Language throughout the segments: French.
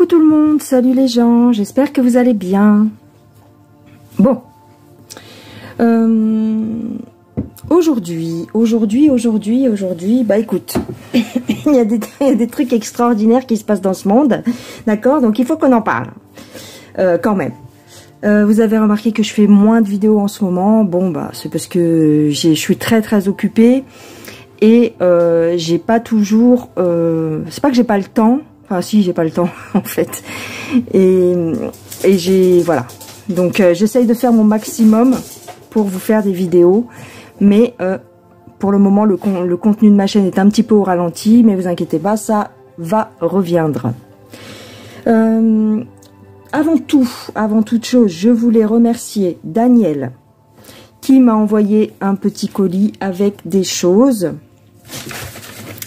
Coucou tout le monde, salut les gens, j'espère que vous allez bien. Bon, aujourd'hui, bah écoute, il y a des trucs extraordinaires qui se passent dans ce monde, d'accord? Donc il faut qu'on en parle, quand même. Vous avez remarqué que je fais moins de vidéos en ce moment. Bon, bah c'est parce que je suis très occupée et j'ai pas toujours. C'est pas que j'ai pas le temps. Enfin, si, j'ai pas le temps en fait. Et j'ai voilà. Donc j'essaye de faire mon maximum pour vous faire des vidéos, mais pour le moment le contenu de ma chaîne est un petit peu au ralenti, mais vous inquiétez pas, ça va reviendre. Avant toute chose, je voulais remercier Daniel qui m'a envoyé un petit colis avec des choses.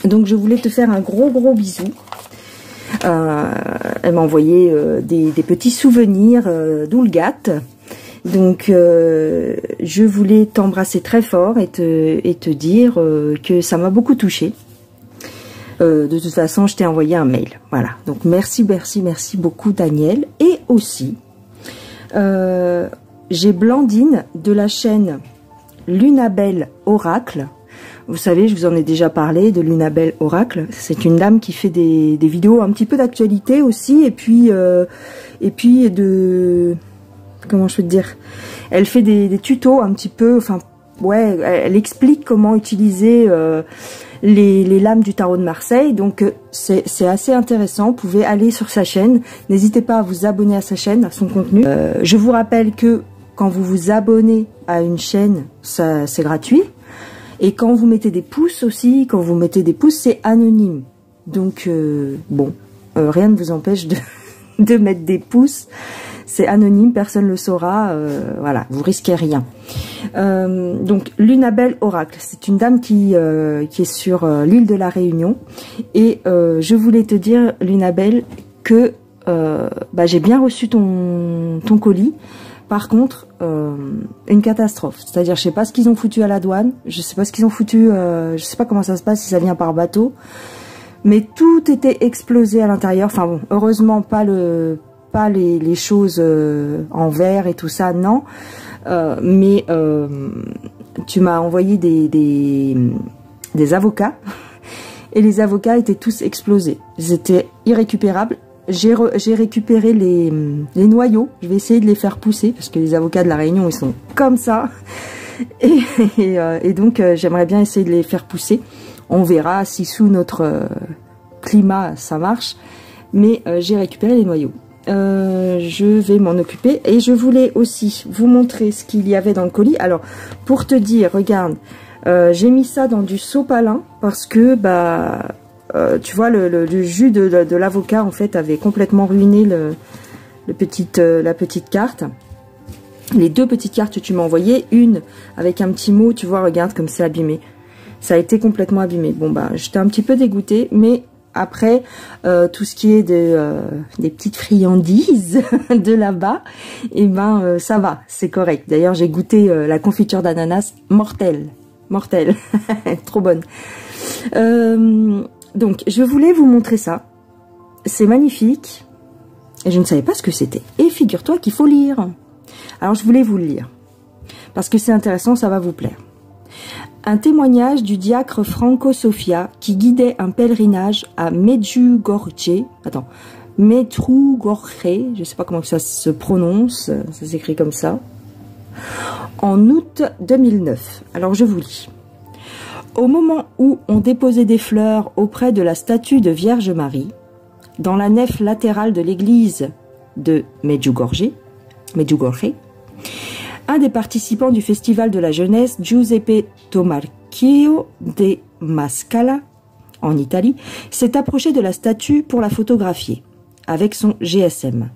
Donc je voulais te faire un gros bisou. Elle m'a envoyé des petits souvenirs d'Oulgat. Donc je voulais t'embrasser très fort et te dire que ça m'a beaucoup touchée. De toute façon, je t'ai envoyé un mail. Voilà. Donc merci beaucoup Daniel. Et aussi, j'ai Blandine de la chaîne Lunabelle Oracle. Vous savez, je vous en ai déjà parlé de Lunabelle Oracle. C'est une dame qui fait des vidéos un petit peu d'actualité aussi. Et puis de... Comment je peux te dire? Elle fait des tutos un petit peu... Enfin, ouais, elle explique comment utiliser... les lames du tarot de Marseille, donc c'est assez intéressant. Vous pouvez aller sur sa chaîne, n'hésitez pas à vous abonner à sa chaîne, à son contenu. Je vous rappelle que quand vous vous abonnez à une chaîne, c'est gratuit, et quand vous mettez des pouces aussi, c'est anonyme. Donc bon, rien ne vous empêche de mettre des pouces. C'est anonyme, personne ne le saura, voilà, vous risquez rien. Donc Lunabelle Oracle, c'est une dame qui est sur l'île de la Réunion. Et je voulais te dire, Lunabelle, que bah, j'ai bien reçu ton colis. Par contre, une catastrophe. C'est-à-dire, je sais pas ce qu'ils ont foutu à la douane, je sais pas ce qu'ils ont foutu, je sais pas comment ça se passe, si ça vient par bateau. Mais tout était explosé à l'intérieur. Enfin bon, heureusement pas les choses en verre et tout ça, non. Mais tu m'as envoyé des avocats et les avocats étaient tous explosés. Ils étaient irrécupérables. J'ai récupéré les noyaux. Je vais essayer de les faire pousser parce que les avocats de la Réunion, ils sont comme ça. Et donc, j'aimerais bien essayer de les faire pousser. On verra si sous notre climat, ça marche. Mais j'ai récupéré les noyaux. Je vais m'en occuper et je voulais aussi vous montrer ce qu'il y avait dans le colis. Alors pour te dire, regarde, j'ai mis ça dans du sopalin parce que bah tu vois le jus de l'avocat en fait avait complètement ruiné la petite carte. Les deux petites cartes que tu m'as envoyées, une avec un petit mot, tu vois, regarde comme c'est abîmé. Ça a été complètement abîmé. Bon bah j'étais un petit peu dégoûtée, mais après, tout ce qui est des petites friandises de là-bas, et ben ça va, c'est correct. D'ailleurs, j'ai goûté la confiture d'ananas, mortelle, trop bonne. Donc, je voulais vous montrer ça. C'est magnifique. Et je ne savais pas ce que c'était. Et figure-toi qu'il faut lire. Alors, je voulais vous le lire. Parce que c'est intéressant, ça va vous plaire. Un témoignage du diacre Franco Sofia qui guidait un pèlerinage à Medjugorje, je sais pas comment ça se prononce, ça s'écrit comme ça, en août 2009. Alors je vous lis. Au moment où on déposait des fleurs auprès de la statue de Vierge Marie, dans la nef latérale de l'église de Medjugorje, un des participants du festival de la jeunesse, Giuseppe Tomarchio de Mascala, en Italie, s'est approché de la statue pour la photographier, avec son GSM.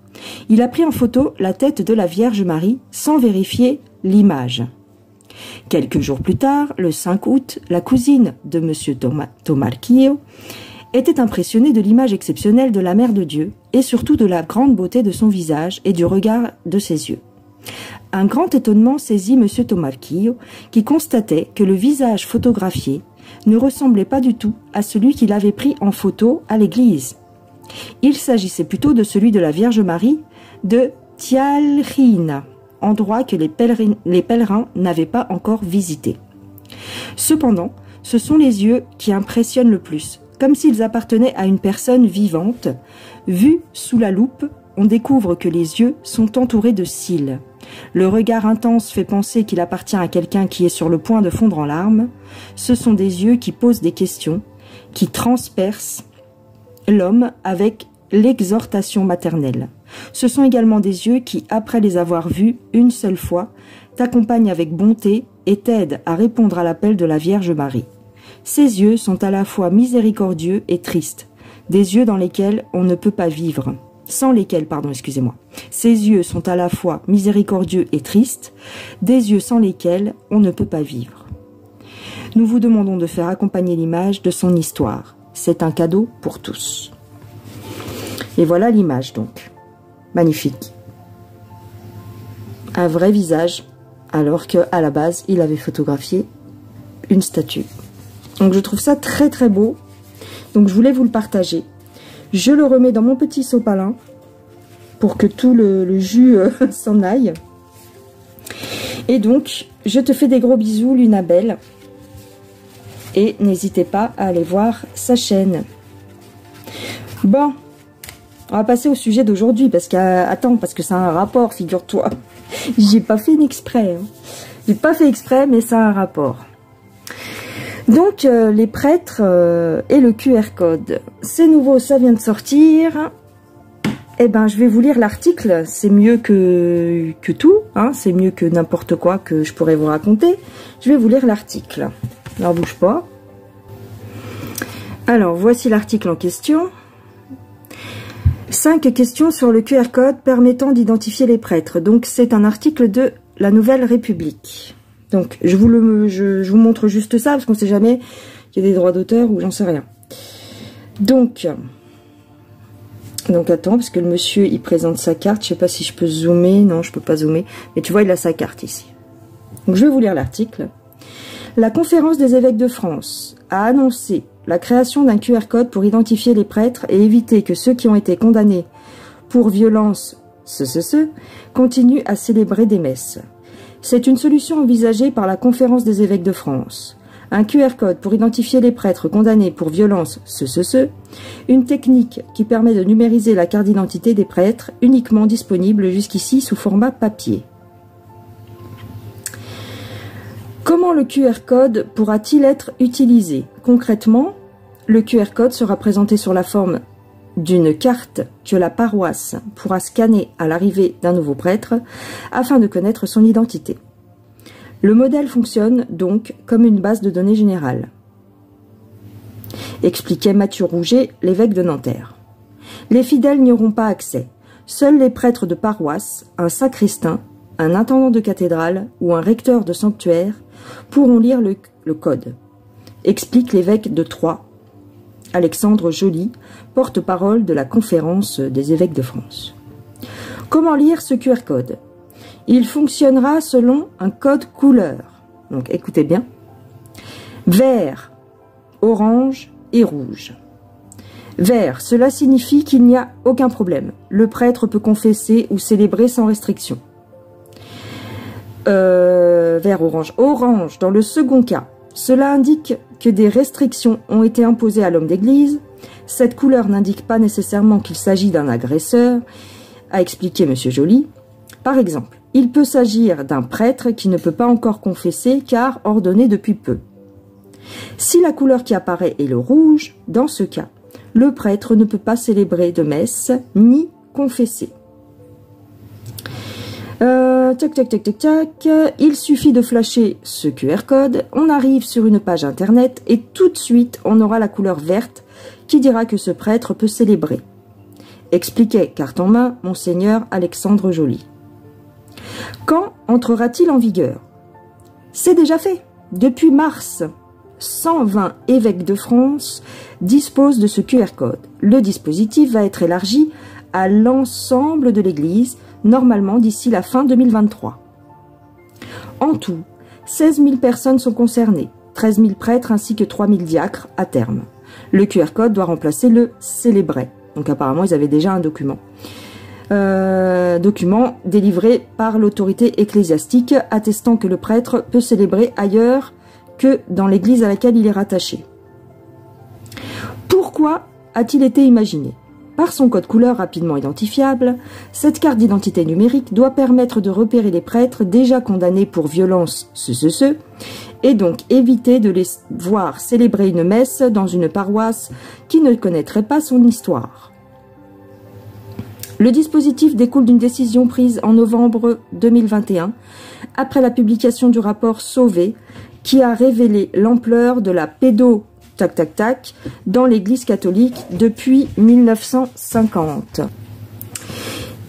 Il a pris en photo la tête de la Vierge Marie sans vérifier l'image. Quelques jours plus tard, le 5 août, la cousine de M. Tomarchio était impressionnée de l'image exceptionnelle de la Mère de Dieu et surtout de la grande beauté de son visage et du regard de ses yeux. Un grand étonnement saisit M. Tomarchio, qui constatait que le visage photographié ne ressemblait pas du tout à celui qu'il avait pris en photo à l'église. Il s'agissait plutôt de celui de la Vierge Marie de Tialrina, endroit que les pèlerins n'avaient pas encore visité. Cependant, ce sont les yeux qui impressionnent le plus, comme s'ils appartenaient à une personne vivante. Vus sous la loupe, on découvre que les yeux sont entourés de cils. Le regard intense fait penser qu'il appartient à quelqu'un qui est sur le point de fondre en larmes. Ce sont des yeux qui posent des questions, qui transpercent l'homme avec l'exhortation maternelle. Ce sont également des yeux qui, après les avoir vus une seule fois, t'accompagnent avec bonté et t'aident à répondre à l'appel de la Vierge Marie. Ces yeux sont à la fois miséricordieux et tristes, des yeux dans lesquels on ne peut pas vivre. Sans lesquels, excusez-moi. Ces yeux sont à la fois miséricordieux et tristes, des yeux sans lesquels on ne peut pas vivre. Nous vous demandons de faire accompagner l'image de son histoire. C'est un cadeau pour tous. Et voilà l'image donc. Magnifique. Un vrai visage, alors qu'à la base, il avait photographié une statue. Donc je trouve ça très très beau. Donc je voulais vous le partager. Je le remets dans mon petit sopalin pour que tout le jus s'en aille. Et donc, je te fais des gros bisous, Luna Belle. Et n'hésitez pas à aller voir sa chaîne. Bon, on va passer au sujet d'aujourd'hui, parce que c'est un rapport, figure-toi. J'ai pas fait exprès. Hein. J'ai pas fait exprès, mais ça a un rapport. Donc, les prêtres et le QR code. C'est nouveau, ça vient de sortir. Eh ben, je vais vous lire l'article. C'est mieux que tout. Hein, c'est mieux que n'importe quoi que je pourrais vous raconter. Je vais vous lire l'article. Alors, bouge pas. Alors, voici l'article en question. 5 questions sur le QR code permettant d'identifier les prêtres. Donc, c'est un article de La Nouvelle République. Donc, je vous montre juste ça, parce qu'on ne sait jamais qu'il y a des droits d'auteur ou j'en sais rien. Donc, attends, parce que le monsieur, il présente sa carte. Je sais pas si je peux zoomer. Non, je peux pas zoomer. Mais tu vois, il a sa carte ici. Donc, je vais vous lire l'article. La Conférence des évêques de France a annoncé la création d'un QR code pour identifier les prêtres et éviter que ceux qui ont été condamnés pour violence, continuent à célébrer des messes. C'est une solution envisagée par la Conférence des évêques de France. Un QR code pour identifier les prêtres condamnés pour violence, une technique qui permet de numériser la carte d'identité des prêtres, uniquement disponible jusqu'ici sous format papier. Comment le QR code pourra-t-il être utilisé? Concrètement, le QR code sera présenté sur la forme d'une carte que la paroisse pourra scanner à l'arrivée d'un nouveau prêtre afin de connaître son identité. Le modèle fonctionne donc comme une base de données générale, expliquait Mathieu Rouget, l'évêque de Nanterre. Les fidèles n'y auront pas accès. Seuls les prêtres de paroisse, un sacristain, un intendant de cathédrale ou un recteur de sanctuaire pourront lire le code, explique l'évêque de Troyes, Alexandre Joly, porte-parole de la Conférence des évêques de France. Comment lire ce QR code? Il fonctionnera selon un code couleur. Donc écoutez bien. Vert, orange et rouge. Vert, cela signifie qu'il n'y a aucun problème. Le prêtre peut confesser ou célébrer sans restriction. Vert, orange. Orange, dans le second cas. Cela indique que des restrictions ont été imposées à l'homme d'église. Cette couleur n'indique pas nécessairement qu'il s'agit d'un agresseur, a expliqué M. Joly. Par exemple, il peut s'agir d'un prêtre qui ne peut pas encore confesser car ordonné depuis peu. Si la couleur qui apparaît est le rouge, dans ce cas, le prêtre ne peut pas célébrer de messe ni confesser. Il suffit de flasher ce QR code, on arrive sur une page internet et tout de suite on aura la couleur verte qui dira que ce prêtre peut célébrer. Expliquait, carte en main, Monseigneur Alexandre Joly. Quand entrera-t-il en vigueur? C'est déjà fait. Depuis mars, 120 évêques de France disposent de ce QR code. Le dispositif va être élargi à l'ensemble de l'Église, normalement d'ici la fin 2023. En tout, 16 000 personnes sont concernées, 13 000 prêtres ainsi que 3 000 diacres à terme. Le QR code doit remplacer le célébrait, Donc apparemment, ils avaient déjà un document. Document délivré par l'autorité ecclésiastique attestant que le prêtre peut célébrer ailleurs que dans l'église à laquelle il est rattaché. Pourquoi a-t-il été imaginé? Par son code couleur rapidement identifiable, cette carte d'identité numérique doit permettre de repérer les prêtres déjà condamnés pour violence et donc éviter de les voir célébrer une messe dans une paroisse qui ne connaîtrait pas son histoire. Le dispositif découle d'une décision prise en novembre 2021, après la publication du rapport Sauvé, qui a révélé l'ampleur de la dans l'Église catholique depuis 1950.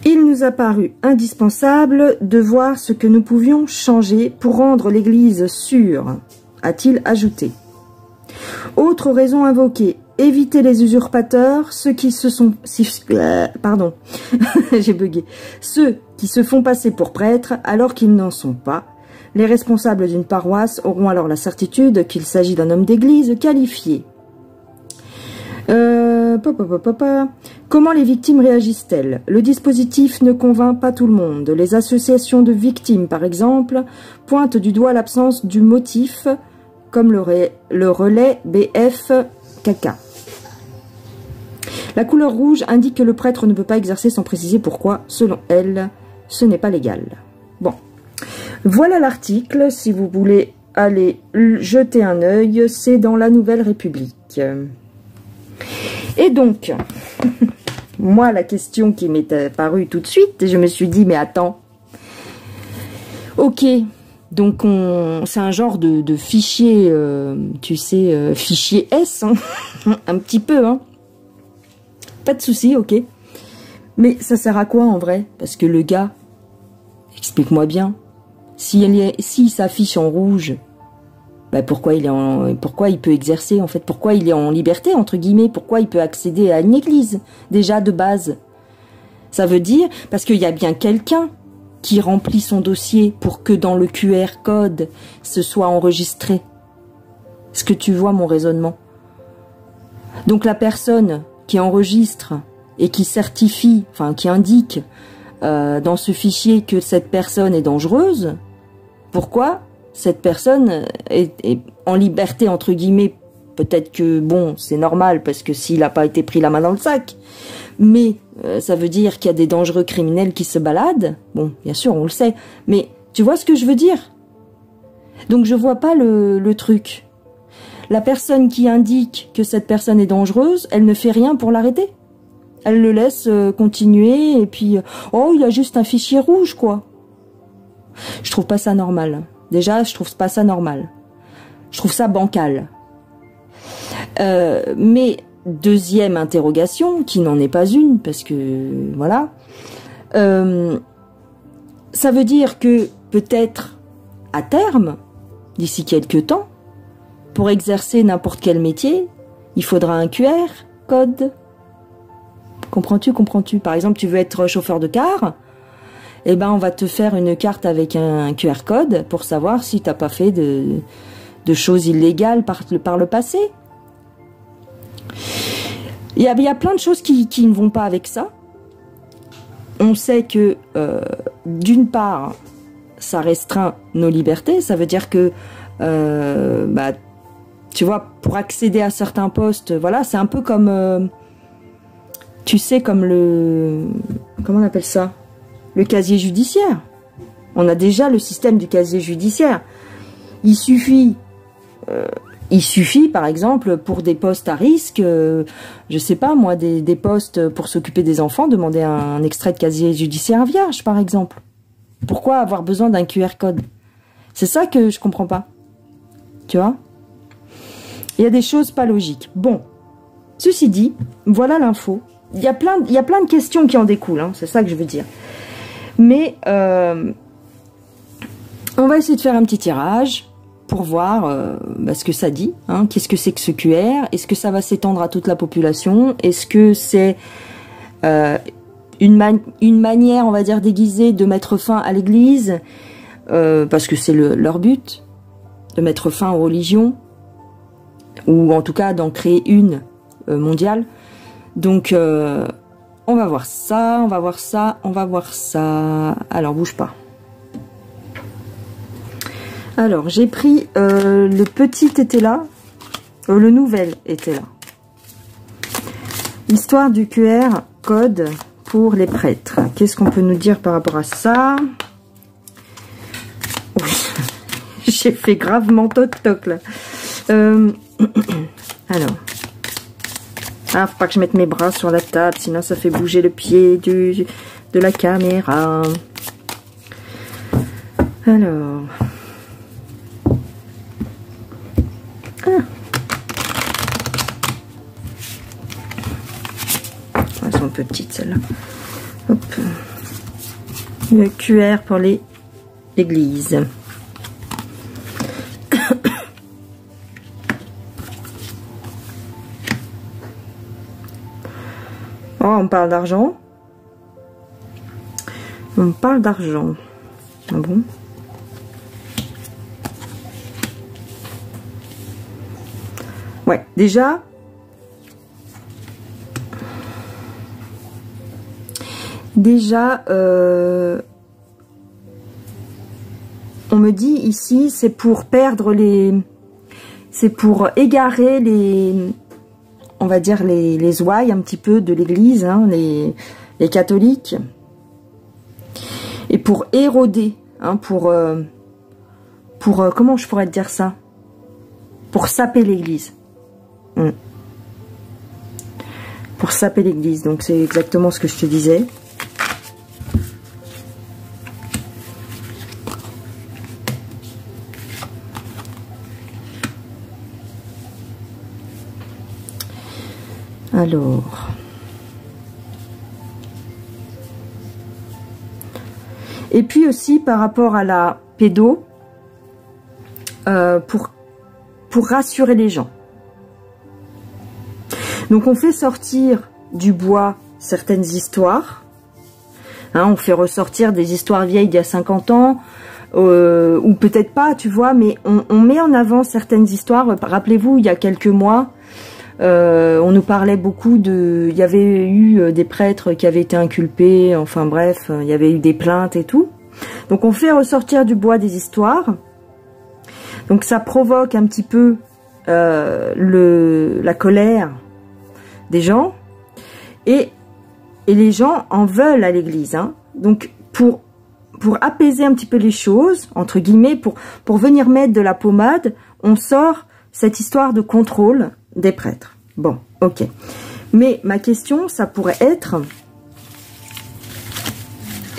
Il nous a paru indispensable de voir ce que nous pouvions changer pour rendre l'Église sûre, a-t-il ajouté. Autre raison invoquée, éviter les usurpateurs, ceux qui se sont... j'ai bugué. Ceux qui se font passer pour prêtres alors qu'ils n'en sont pas. Les responsables d'une paroisse auront alors la certitude qu'il s'agit d'un homme d'église qualifié. Comment les victimes réagissent-elles? Le dispositif ne convainc pas tout le monde. Les associations de victimes, par exemple, pointent du doigt l'absence du motif, comme le relais BF-KK. La couleur rouge indique que le prêtre ne peut pas exercer sans préciser pourquoi, selon elle, ce n'est pas légal. Bon, voilà l'article, si vous voulez aller jeter un œil, c'est dans la Nouvelle République. Et donc, moi, la question qui m'est apparue tout de suite, je me suis dit, mais attends, ok, donc c'est un genre de fichier, tu sais, fichier S, hein, un petit peu, hein. Pas de souci, ok. Mais ça sert à quoi en vrai? Parce que le gars, explique-moi bien, s'il s'affiche en rouge, bah pourquoi il peut exercer en fait? Pourquoi il est en liberté entre guillemets? Pourquoi il peut accéder à une église déjà de base? Ça veut dire parce qu'il y a bien quelqu'un qui remplit son dossier pour que dans le QR code ce soit enregistré. Est-ce que tu vois mon raisonnement? Donc la personne qui enregistre et qui certifie, enfin qui indique dans ce fichier que cette personne est dangereuse, pourquoi cette personne est en liberté entre guillemets? Peut-être que bon, c'est normal parce que s'il n'a pas été pris la main dans le sac, mais ça veut dire qu'il y a des dangereux criminels qui se baladent. Bon, bien sûr, on le sait, mais tu vois ce que je veux dire? Donc je vois pas le truc. La personne qui indique que cette personne est dangereuse, elle ne fait rien pour l'arrêter. Elle le laisse continuer et puis oh, il a juste un fichier rouge quoi. Je trouve pas ça normal. Déjà, je trouve pas ça normal. Je trouve ça bancal. Mais deuxième interrogation, qui n'en est pas une, parce que voilà, ça veut dire que peut-être à terme, d'ici quelques temps, pour exercer n'importe quel métier, il faudra un QR code. Comprends-tu? Par exemple, tu veux être chauffeur de car, eh ben on va te faire une carte avec un QR code pour savoir si tu n'as pas fait de choses illégales par le passé. Il y a plein de choses qui ne vont pas avec ça. On sait que, d'une part, ça restreint nos libertés. Ça veut dire que, tu vois, pour accéder à certains postes, voilà, c'est un peu comme, tu sais, comme comment on appelle ça? Le casier judiciaire. On a déjà le système du casier judiciaire. Il suffit, par exemple, pour des postes à risque, je sais pas moi, des postes pour s'occuper des enfants, demander un extrait de casier judiciaire vierge, par exemple. Pourquoi avoir besoin d'un QR code? C'est ça que je comprends pas. Tu vois? Il y a des choses pas logiques. Bon, ceci dit, voilà l'info. Il y a plein de questions qui en découlent, hein, c'est ça que je veux dire. Mais on va essayer de faire un petit tirage pour voir ce que ça dit. Hein. Qu'est-ce que c'est que ce QR? Est-ce que ça va s'étendre à toute la population? Est-ce que c'est une manière, on va dire, déguisée de mettre fin à l'Église? Parce que c'est leur but, de mettre fin aux religions, ou en tout cas d'en créer une mondiale. Donc, on va voir ça, on va voir ça, on va voir ça. Alors, bouge pas. Alors, j'ai pris le petit était là, le nouvel était là. Histoire du QR code pour les prêtres. Qu'est-ce qu'on peut nous dire par rapport à ça? J'ai fait gravement toc-toc là. Alors. Ah, faut pas que je mette mes bras sur la table, sinon ça fait bouger le pied de la caméra. Alors. Ah. Elles sont petites celles-là. Hop. Le QR pour l'église. Oh, on parle d'argent. On parle d'argent. Ah bon? Ouais, déjà. On me dit ici, c'est pour perdre les... C'est pour égarer les... On va dire les ouailles un petit peu de l'église, hein, les catholiques. Et pour éroder, hein, pour comment je pourrais te dire ça? Pour saper l'église. Pour saper l'église, donc c'est exactement ce que je te disais. Alors, et puis aussi par rapport à la pédo, pour rassurer les gens. Donc on fait sortir du bois certaines histoires, hein, on fait ressortir des histoires vieilles d'il y a 50 ans, ou peut-être pas, tu vois, mais on met en avant certaines histoires. Rappelez-vous, il y a quelques mois, on nous parlait beaucoup de... Il y avait eu des prêtres qui avaient été inculpés, enfin bref, il y avait eu des plaintes et tout. Donc on fait ressortir du bois des histoires. Donc ça provoque un petit peu la colère des gens. Et les gens en veulent à l'église. Hein. Donc pour apaiser un petit peu les choses, entre guillemets, pour venir mettre de la pommade, on sort cette histoire de contrôle des prêtres. Bon, ok. Mais ma question, ça pourrait être,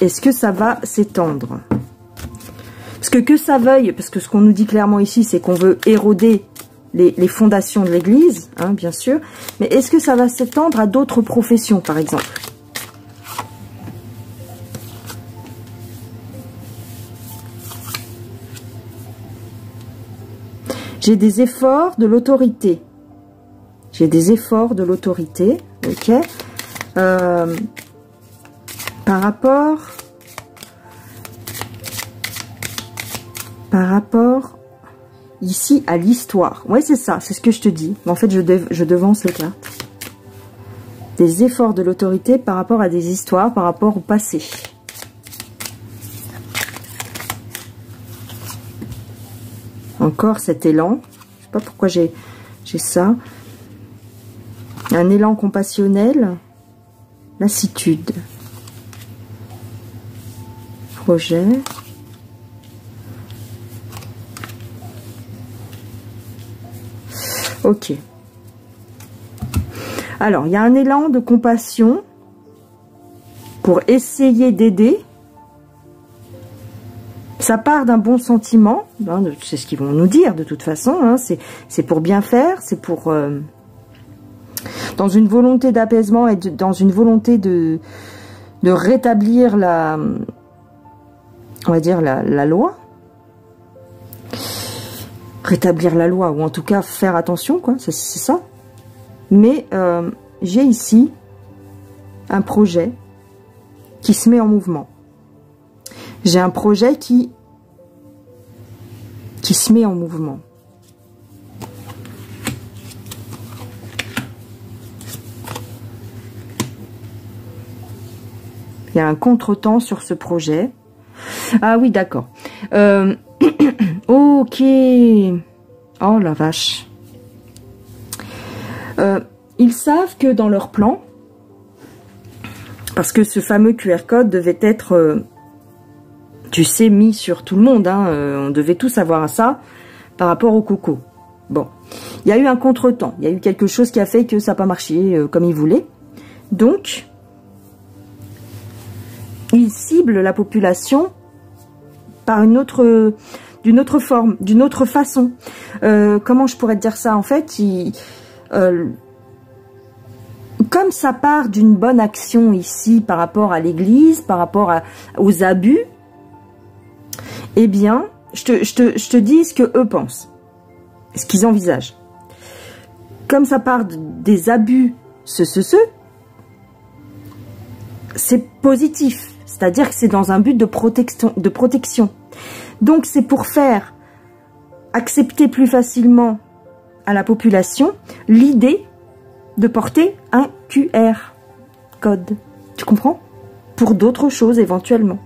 est-ce que ça va s'étendre? Parce que ça veuille, parce que ce qu'on nous dit clairement ici, c'est qu'on veut éroder les fondations de l'église, hein, bien sûr. Mais est-ce que ça va s'étendre à d'autres professions, par exemple? J'ai des efforts de l'autorité. J'ai des efforts de l'autorité, ok. Par rapport ici à l'histoire. Ouais, c'est ça, c'est ce que je te dis. En fait, je devance les cartes. Des efforts de l'autorité par rapport à des histoires, par rapport au passé. Encore cet élan. Je sais pas pourquoi j'ai ça. Un élan compassionnel. Lassitude. Projet. Ok. Alors, il y a un élan de compassion pour essayer d'aider. Ça part d'un bon sentiment, hein, c'est ce qu'ils vont nous dire de toute façon, hein, c'est pour bien faire, c'est pour... dans une volonté d'apaisement et dans une volonté de rétablir la... on va dire la loi. Rétablir la loi, ou en tout cas faire attention, quoi, c'est ça. Mais j'ai ici un projet qui se met en mouvement. J'ai un projet qui se met en mouvement. Il y a un contretemps sur ce projet. Ah oui, d'accord. Ok. Oh la vache. Ils savent que dans leur plan, parce que ce fameux QR code devait être, tu sais, mis sur tout le monde, hein, on devait tous avoir ça par rapport au coco. Bon, il y a eu un contretemps, il y a eu quelque chose qui a fait que ça n'a pas marché comme ils voulaient. Donc, ils ciblent la population par d'une autre forme, d'une autre façon. Comment je pourrais te dire ça? En fait, comme ça part d'une bonne action ici par rapport à l'église, par rapport aux abus, eh bien, je te dis ce que eux pensent, ce qu'ils envisagent. Comme ça part des abus, c'est positif. C'est-à-dire que c'est dans un but de protection. Donc, c'est pour faire accepter plus facilement à la population l'idée de porter un QR code. Tu comprends? Pour d'autres choses éventuellement.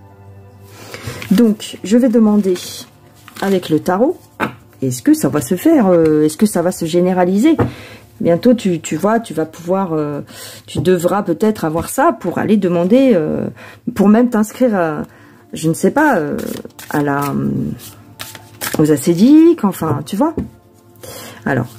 Donc, je vais demander avec le tarot, est-ce que ça va se faire? Est-ce que ça va se généraliser? Bientôt, tu vois, tu vas pouvoir, tu devras peut-être avoir ça pour aller demander, pour même t'inscrire à, je ne sais pas, aux ascédiques, enfin, tu vois. Alors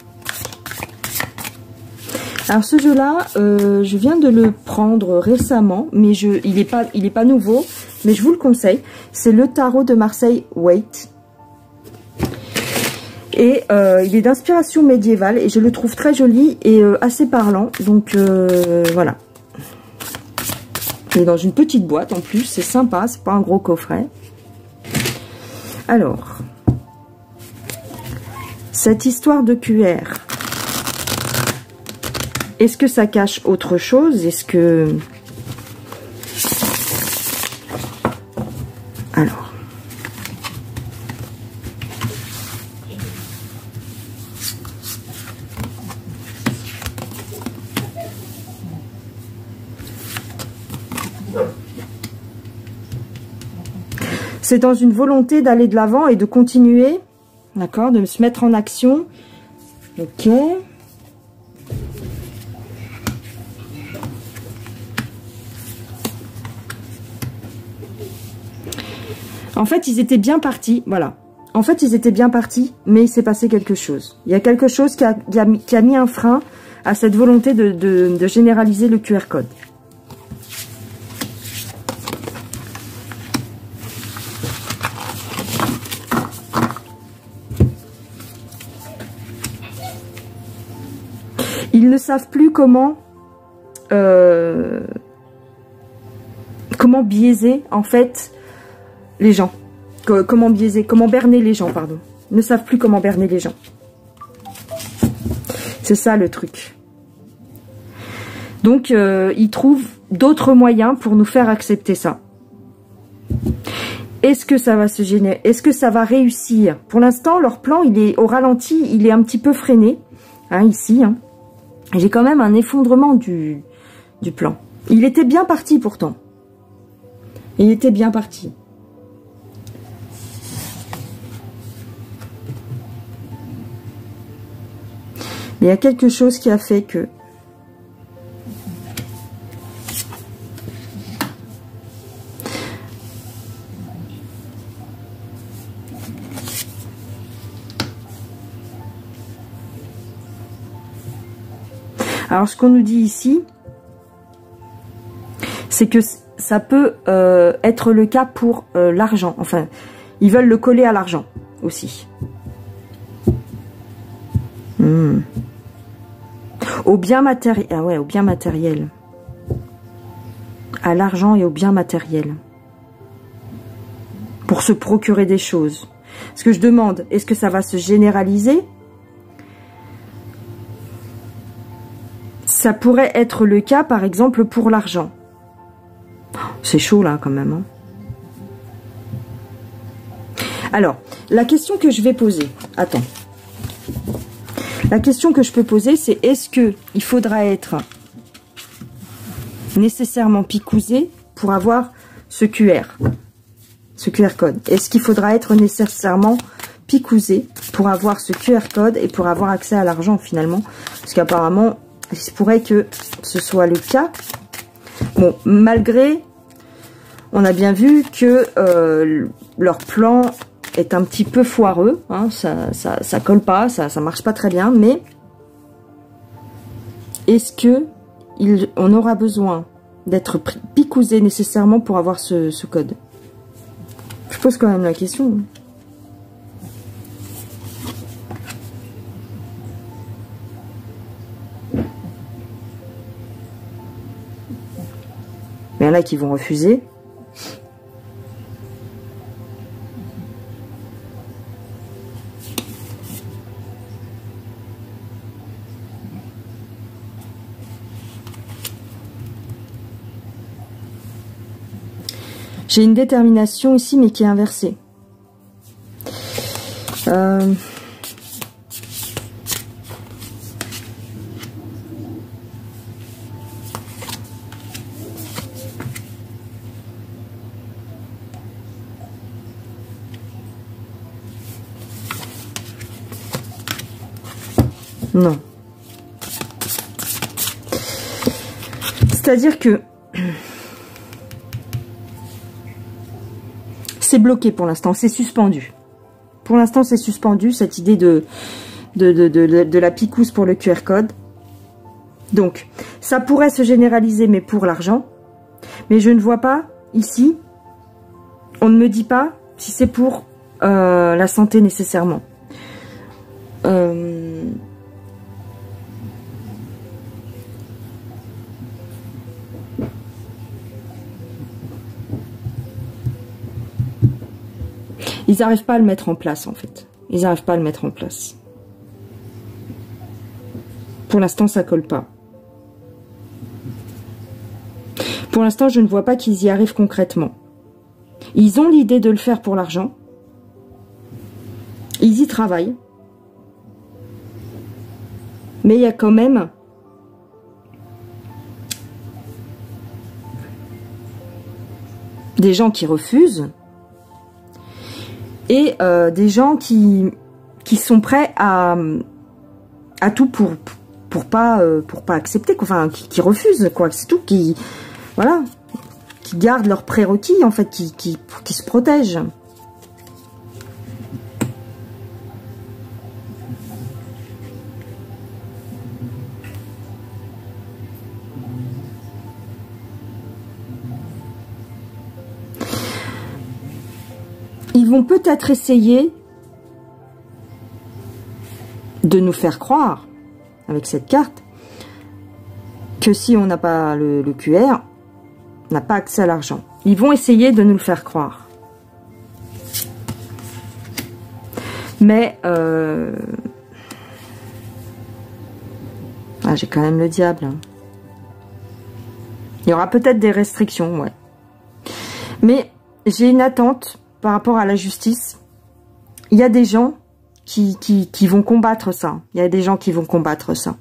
ce jeu-là, je viens de le prendre récemment, mais il est pas nouveau, mais je vous le conseille. C'est le tarot de Marseille Waite. Et il est d'inspiration médiévale et je le trouve très joli et assez parlant. Donc voilà. Il est dans une petite boîte en plus, c'est sympa, c'est pas un gros coffret. Alors, cette histoire de QR, est-ce que ça cache autre chose? Est-ce que... Alors... C'est dans une volonté d'aller de l'avant et de continuer, d'accord, de se mettre en action. Ok. En fait, ils étaient bien partis, voilà. En fait, ils étaient bien partis, mais il s'est passé quelque chose. Il y a quelque chose qui a mis un frein à cette volonté de généraliser le QR code. Ils ne savent plus comment biaiser en fait les gens, comment berner les gens, pardon. Ils ne savent plus comment berner les gens. C'est ça le truc. Donc ils trouvent d'autres moyens pour nous faire accepter ça. Est-ce que ça va se générer? Est-ce que ça va réussir? Pour l'instant, leur plan, il est au ralenti, il est un petit peu freiné, hein, ici, hein. J'ai quand même un effondrement du plan. Il était bien parti pourtant. Il était bien parti. Mais il y a quelque chose qui a fait que... Alors, ce qu'on nous dit ici, c'est que ça peut être le cas pour l'argent. Enfin, ils veulent le coller à l'argent aussi. Au bien matériel. Ah ouais, au bien matériel. À l'argent et au bien matériel. Pour se procurer des choses. Ce que je demande, est-ce que ça va se généraliser ? Ça pourrait être le cas, par exemple, pour l'argent. C'est chaud, là, quand même. Hein. Alors, la question que je vais poser... Attends. La question que je peux poser, c'est est-ce qu'il faudra être nécessairement picousé pour avoir ce QR code. Est-ce qu'il faudra être nécessairement picousé pour avoir ce QR code et pour avoir accès à l'argent finalement? Parce qu'apparemment, il se pourrait que ce soit le cas. Bon, malgré, on a bien vu que leur plan est un petit peu foireux, hein, ça colle pas, ça marche pas très bien, mais est-ce que on aura besoin d'être picousé nécessairement pour avoir ce code? Je pose quand même la question. Il y en a qui vont refuser. J'ai une détermination ici, mais qui est inversée. Non. C'est-à-dire que c'est bloqué pour l'instant, c'est suspendu. Pour l'instant, c'est suspendu, cette idée de la picousse pour le QR code. Donc, ça pourrait se généraliser, mais pour l'argent. Mais je ne vois pas, ici, on ne me dit pas si c'est pour la santé nécessairement. Ils n'arrivent pas à le mettre en place, en fait. Ils n'arrivent pas à le mettre en place. Pour l'instant, ça colle pas. Pour l'instant, je ne vois pas qu'ils y arrivent concrètement. Ils ont l'idée de le faire pour l'argent. Ils y travaillent. Mais il y a quand même des gens qui refusent. Et des gens qui sont prêts à tout pour pas accepter, quoi. Enfin qui refusent, quoi, c'est tout, voilà, qui gardent leurs prérequis, en fait, qui se protègent. Ils vont peut-être essayer de nous faire croire, avec cette carte, que si on n'a pas le QR, on n'a pas accès à l'argent. Ils vont essayer de nous le faire croire. Mais, j'ai quand même le diable. Hein. Il y aura peut-être des restrictions, ouais. Mais j'ai une attente par rapport à la justice. Il y a des gens qui vont combattre ça. Il y a des gens qui vont combattre ça.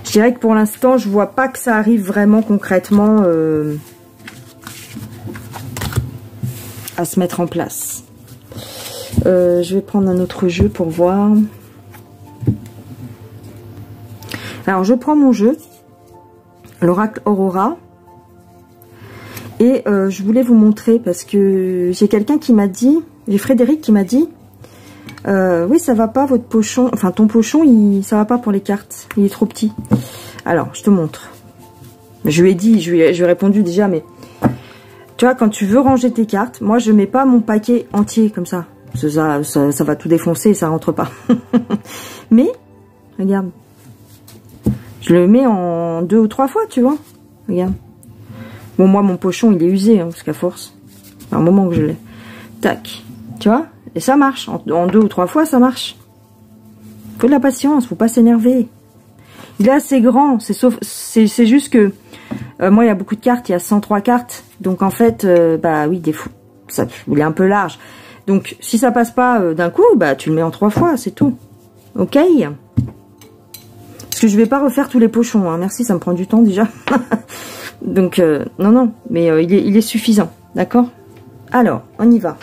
Je dirais que pour l'instant, je vois pas que ça arrive vraiment concrètement à se mettre en place. Je vais prendre un autre jeu pour voir. Alors, je prends mon jeu, l'oracle Aurora. Et je voulais vous montrer parce que j'ai quelqu'un qui m'a dit, j'ai Frédéric qui m'a dit, oui, ça va pas votre pochon, enfin ton pochon, ça va pas pour les cartes, il est trop petit. Alors, je te montre. Je lui ai dit, je lui ai répondu déjà, mais tu vois, quand tu veux ranger tes cartes, moi je mets pas mon paquet entier comme ça. Ça va tout défoncer, ça rentre pas. Mais, regarde, je le mets en 2 ou 3 fois, tu vois. Regarde. Bon, moi, mon pochon, il est usé, hein, parce qu'à force, à un moment que je l'ai. Tac. Tu vois? Et ça marche. En 2 ou 3 fois, ça marche. Faut de la patience, faut pas s'énerver. Il est assez grand. C'est juste que, moi, il y a beaucoup de cartes. Il y a 103 cartes. Donc, en fait, bah oui, il est un peu large. Donc, si ça passe pas d'un coup, bah tu le mets en 3 fois, c'est tout. Ok? Parce que je vais pas refaire tous les pochons, hein. Merci, ça me prend du temps déjà. Donc, non, non, mais il est suffisant, d'accord? Alors, on y va.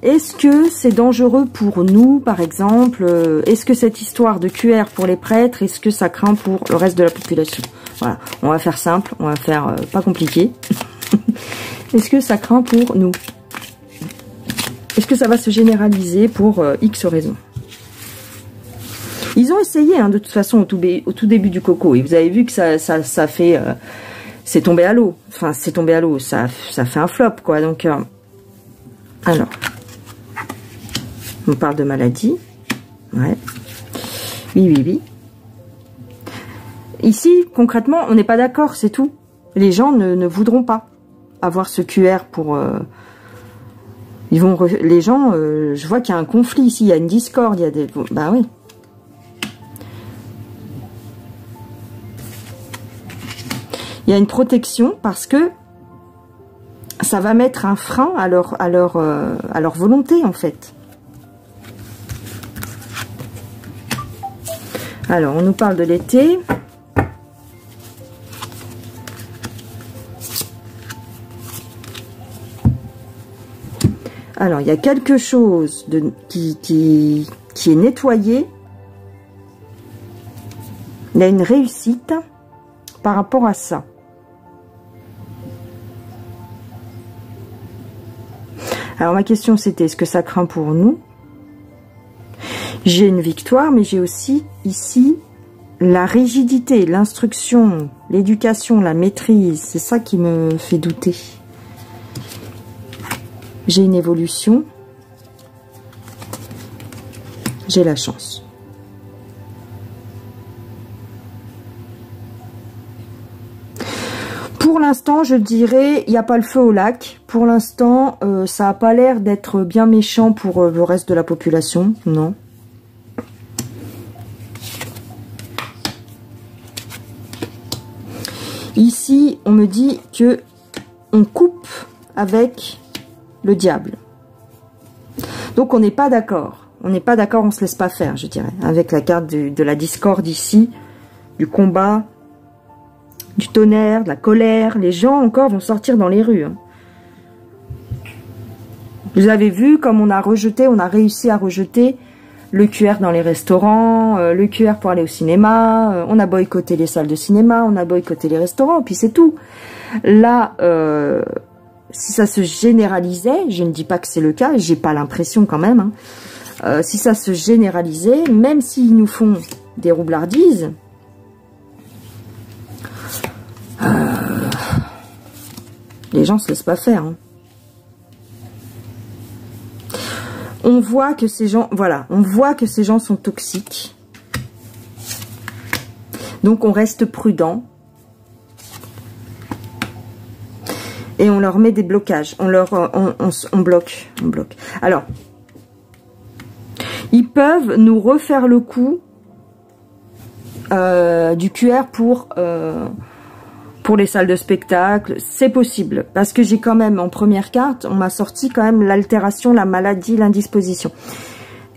Est-ce que c'est dangereux pour nous, par exemple? Est-ce que cette histoire de QR pour les prêtres, est-ce que ça craint pour le reste de la population? Voilà, on va faire simple, on va faire pas compliqué. Est-ce que ça craint pour nous? Est-ce que ça va se généraliser pour X raisons? Ils ont essayé, hein, de toute façon, au tout début du coco, et vous avez vu que ça fait... c'est tombé à l'eau. Enfin, c'est tombé à l'eau, ça fait un flop, quoi. Donc, alors, on parle de maladie. Ouais. Oui, oui, oui. Ici, concrètement, on n'est pas d'accord, c'est tout. Les gens ne voudront pas avoir ce QR pour... les gens, je vois qu'il y a un conflit ici, il y a une discorde, il y a des... Bah oui. Il y a une protection parce que ça va mettre un frein à leur volonté, en fait. Alors, on nous parle de l'été. Alors, il y a quelque chose qui est nettoyé. Il y a une réussite par rapport à ça. Alors, ma question, c'était, est-ce que ça craint pour nous? J'ai une victoire, mais j'ai aussi, ici, la rigidité, l'instruction, l'éducation, la maîtrise. C'est ça qui me fait douter. J'ai une évolution. J'ai la chance. Pour l'instant, je dirais, il n'y a pas le feu au lac. Pour l'instant, ça n'a pas l'air d'être bien méchant pour le reste de la population. Non. Ici, on me dit que on coupe avec le diable. Donc, on n'est pas d'accord. On n'est pas d'accord, on ne se laisse pas faire, je dirais. Avec la carte de la discorde ici, du combat, du tonnerre, de la colère. Les gens encore vont sortir dans les rues. Hein. Vous avez vu comme on a réussi à rejeter le QR dans les restaurants, le QR pour aller au cinéma, on a boycotté les salles de cinéma, on a boycotté les restaurants, puis c'est tout. Là, si ça se généralisait, je ne dis pas que c'est le cas, j'ai pas l'impression quand même, hein, si ça se généralisait, même s'ils nous font des roublardises, les gens se laissent pas faire. Hein. On voit que ces gens, voilà, on voit que ces gens sont toxiques. Donc on reste prudent. Et on leur met des blocages. On bloque. Alors, ils peuvent nous refaire le coup du QR pour les salles de spectacle. C'est possible. Parce que j'ai quand même, en première carte, on m'a sorti quand même l'altération, la maladie, l'indisposition.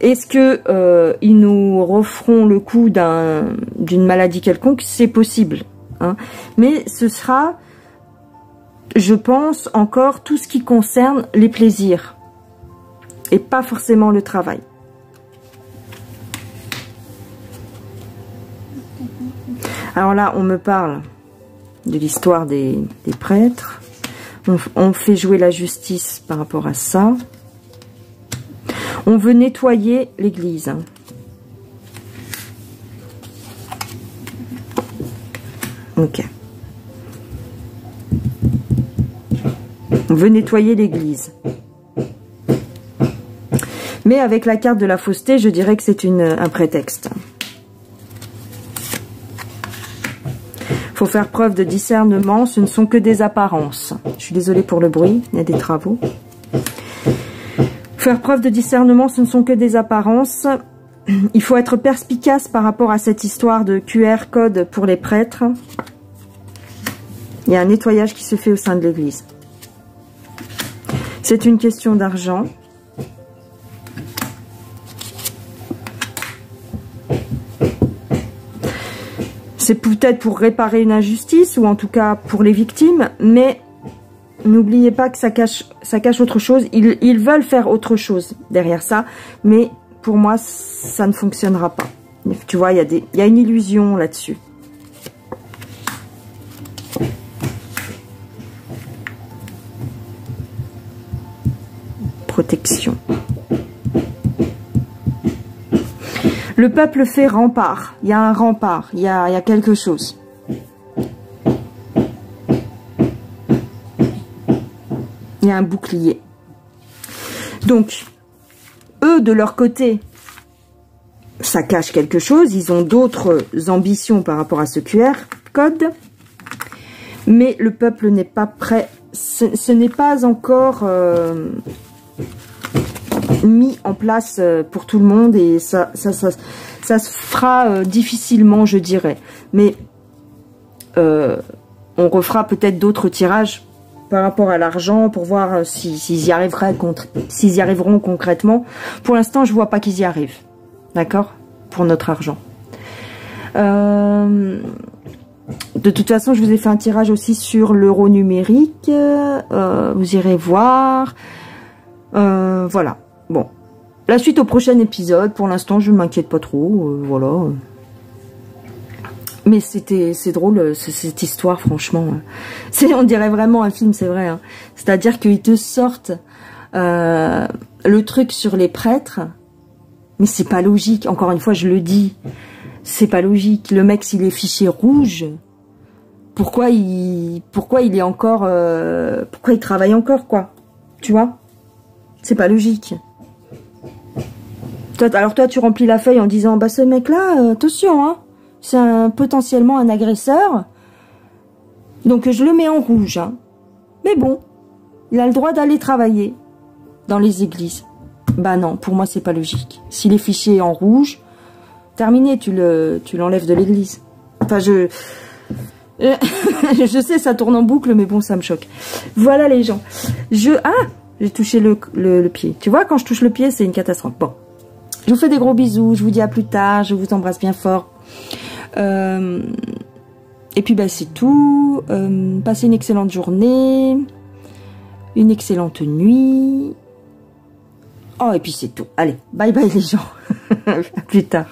Est-ce que ils nous referont le coup d'une maladie quelconque? C'est possible. Hein. Mais ce sera, je pense, encore tout ce qui concerne les plaisirs. Et pas forcément le travail. Alors là, on me parle de l'histoire des prêtres. On fait jouer la justice par rapport à ça. On veut nettoyer l'église. Ok. On veut nettoyer l'église. Mais avec la carte de la fausseté, je dirais que c'est un prétexte. Faut faire preuve de discernement, ce ne sont que des apparences. Je suis désolée pour le bruit, il y a des travaux. Faire preuve de discernement, ce ne sont que des apparences. Il faut être perspicace par rapport à cette histoire de QR code pour les prêtres. Il y a un nettoyage qui se fait au sein de l'église. C'est une question d'argent. c'est peut-être pour réparer une injustice, ou en tout cas pour les victimes, mais n'oubliez pas que ça cache autre chose. Ils veulent faire autre chose derrière ça, mais pour moi, ça ne fonctionnera pas. Tu vois, il y a une illusion là-dessus. Protection. Le peuple fait rempart. Il y a un rempart. Il y a quelque chose. Il y a un bouclier. Donc, eux, de leur côté, ça cache quelque chose. Ils ont d'autres ambitions par rapport à ce QR code. Mais le peuple n'est pas prêt. Ce n'est pas encore mis en place pour tout le monde. Et ça se fera difficilement, je dirais. Mais on refera peut-être d'autres tirages par rapport à l'argent pour voir s'ils y arriveront concrètement. Pour l'instant, je vois pas qu'ils y arrivent. D'accord? Pour notre argent. De toute façon, je vous ai fait un tirage aussi sur l'euro numérique. Vous irez voir. Voilà. Bon. La suite au prochain épisode. Pour l'instant, je ne m'inquiète pas trop. Voilà. Mais c'est drôle, cette histoire, franchement. On dirait vraiment un film, c'est vrai. Hein. C'est-à-dire qu'ils te sortent le truc sur les prêtres. Mais c'est pas logique. Encore une fois, je le dis. C'est pas logique. Le mec, s'il est fiché rouge, pourquoi il est encore... pourquoi il travaille encore, quoi? Tu vois? C'est pas logique. Alors toi, tu remplis la feuille en disant, bah ce mec-là, attention, hein. C'est potentiellement un agresseur. Donc je le mets en rouge. Hein. Mais bon, il a le droit d'aller travailler dans les églises. Bah non, pour moi c'est pas logique. S'il est fiché en rouge, terminé, tu l'enlèves de l'église. Enfin je sais, ça tourne en boucle, mais bon, ça me choque. Voilà les gens. J'ai touché le pied. Tu vois, quand je touche le pied, c'est une catastrophe. Bon, je vous fais des gros bisous. Je vous dis à plus tard. Je vous embrasse bien fort. Et puis bah c'est tout. Passez une excellente journée, une excellente nuit. Oh et puis c'est tout. Allez, bye bye les gens. À plus tard.